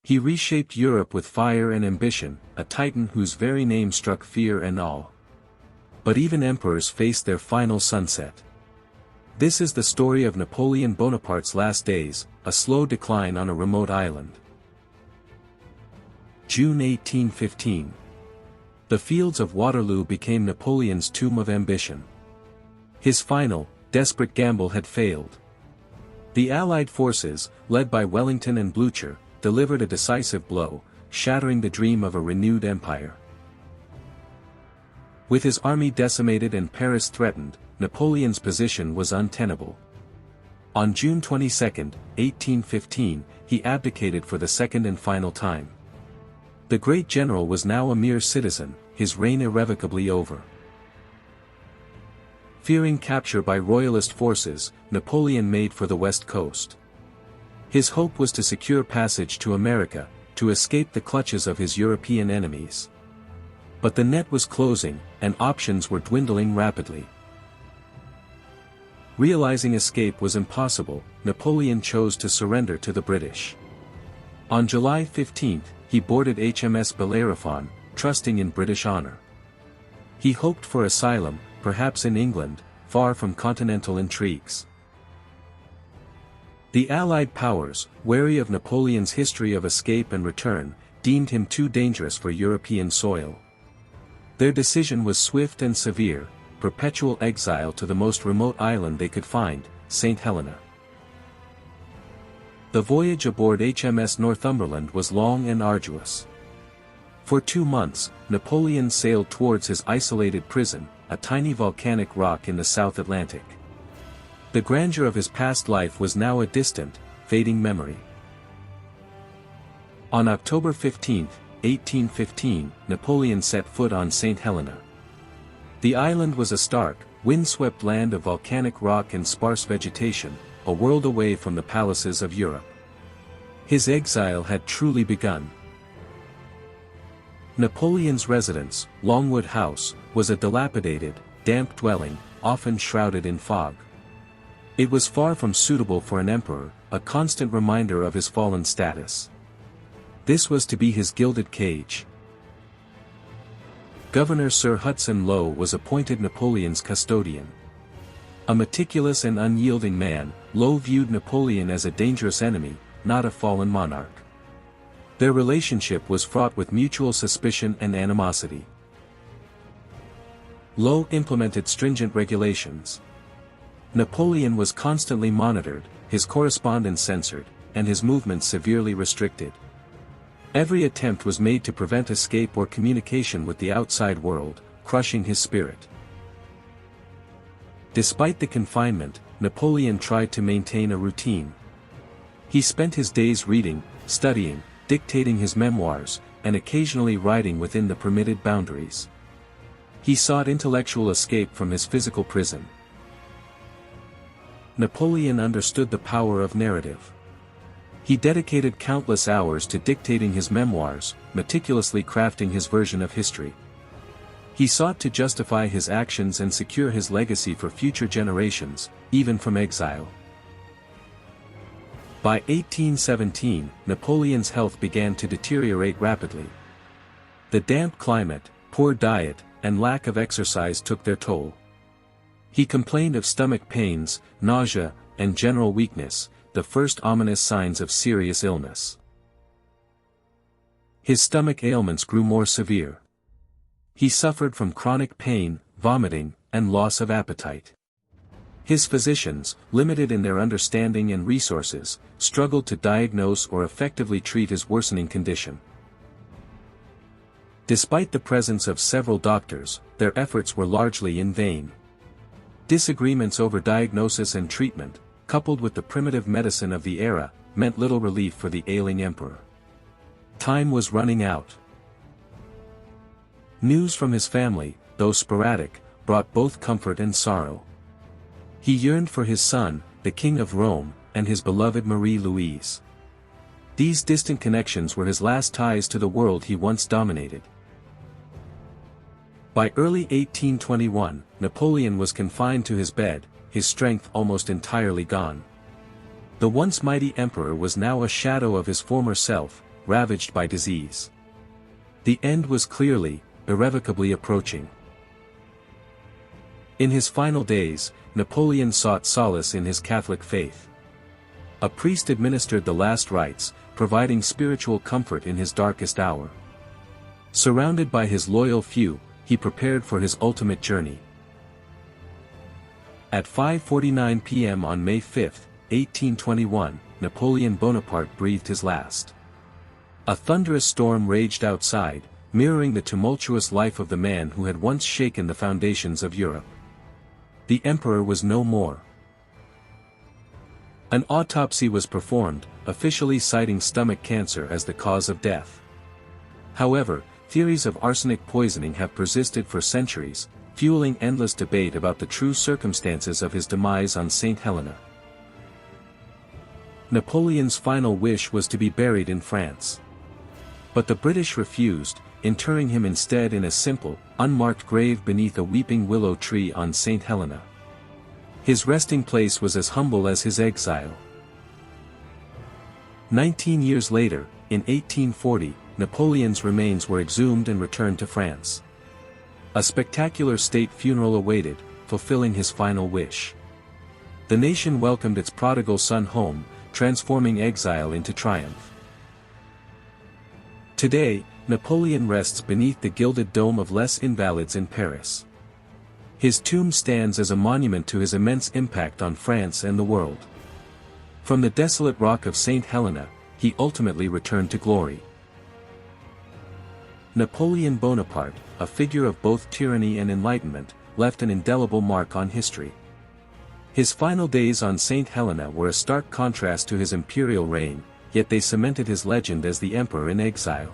He reshaped Europe with fire and ambition, a titan whose very name struck fear and awe. But even emperors faced their final sunset. This is the story of Napoleon Bonaparte's last days, a slow decline on a remote island. June 1815. The fields of Waterloo became Napoleon's tomb of ambition. His final, desperate gamble had failed. The Allied forces, led by Wellington and Blücher, delivered a decisive blow, shattering the dream of a renewed empire. With his army decimated and Paris threatened, Napoleon's position was untenable. On June 22, 1815, he abdicated for the second and final time. The great general was now a mere citizen, his reign irrevocably over. Fearing capture by royalist forces, Napoleon made for the west coast. His hope was to secure passage to America, to escape the clutches of his European enemies. But the net was closing, and options were dwindling rapidly. Realizing escape was impossible, Napoleon chose to surrender to the British. On July 15, he boarded HMS Bellerophon, trusting in British honor. He hoped for asylum, perhaps in England, far from continental intrigues. The Allied powers, wary of Napoleon's history of escape and return, deemed him too dangerous for European soil. Their decision was swift and severe: perpetual exile to the most remote island they could find, St. Helena. The voyage aboard HMS Northumberland was long and arduous. For 2 months, Napoleon sailed towards his isolated prison, a tiny volcanic rock in the South Atlantic. The grandeur of his past life was now a distant, fading memory. On October 15, 1815, Napoleon set foot on St. Helena. The island was a stark, windswept land of volcanic rock and sparse vegetation, a world away from the palaces of Europe. His exile had truly begun. Napoleon's residence, Longwood House, was a dilapidated, damp dwelling, often shrouded in fog. It was far from suitable for an emperor, a constant reminder of his fallen status. This was to be his gilded cage. Governor Sir Hudson Lowe was appointed Napoleon's custodian. A meticulous and unyielding man, Lowe viewed Napoleon as a dangerous enemy, not a fallen monarch. Their relationship was fraught with mutual suspicion and animosity. Lowe implemented stringent regulations. Napoleon was constantly monitored, his correspondence censored, and his movements severely restricted. Every attempt was made to prevent escape or communication with the outside world, crushing his spirit. Despite the confinement, Napoleon tried to maintain a routine. He spent his days reading, studying, dictating his memoirs, and occasionally writing within the permitted boundaries. He sought intellectual escape from his physical prison. Napoleon understood the power of narrative. He dedicated countless hours to dictating his memoirs, meticulously crafting his version of history. He sought to justify his actions and secure his legacy for future generations, even from exile. By 1817, Napoleon's health began to deteriorate rapidly. The damp climate, poor diet, and lack of exercise took their toll. He complained of stomach pains, nausea, and general weakness, the first ominous signs of serious illness. His stomach ailments grew more severe. He suffered from chronic pain, vomiting, and loss of appetite. His physicians, limited in their understanding and resources, struggled to diagnose or effectively treat his worsening condition. Despite the presence of several doctors, their efforts were largely in vain. Disagreements over diagnosis and treatment, coupled with the primitive medicine of the era, meant little relief for the ailing emperor. Time was running out. News from his family, though sporadic, brought both comfort and sorrow. He yearned for his son, the King of Rome, and his beloved Marie-Louise. These distant connections were his last ties to the world he once dominated. By early 1821, Napoleon was confined to his bed, his strength almost entirely gone. The once mighty emperor was now a shadow of his former self, ravaged by disease. The end was clearly, irrevocably approaching. In his final days, Napoleon sought solace in his Catholic faith. A priest administered the last rites, providing spiritual comfort in his darkest hour. Surrounded by his loyal few, he prepared for his ultimate journey. At 5:49 p.m. on May 5, 1821, Napoleon Bonaparte breathed his last. A thunderous storm raged outside, mirroring the tumultuous life of the man who had once shaken the foundations of Europe. The emperor was no more. An autopsy was performed, officially citing stomach cancer as the cause of death. However, theories of arsenic poisoning have persisted for centuries, fueling endless debate about the true circumstances of his demise on St. Helena. Napoleon's final wish was to be buried in France. But the British refused, interring him instead in a simple, unmarked grave beneath a weeping willow tree on St. Helena. His resting place was as humble as his exile. 19 years later, in 1840, Napoleon's remains were exhumed and returned to France. A spectacular state funeral awaited, fulfilling his final wish. The nation welcomed its prodigal son home, transforming exile into triumph. Today, Napoleon rests beneath the gilded dome of Les Invalides in Paris. His tomb stands as a monument to his immense impact on France and the world. From the desolate rock of St. Helena, he ultimately returned to glory. Napoleon Bonaparte, a figure of both tyranny and enlightenment, left an indelible mark on history. His final days on St. Helena were a stark contrast to his imperial reign, yet they cemented his legend as the emperor in exile.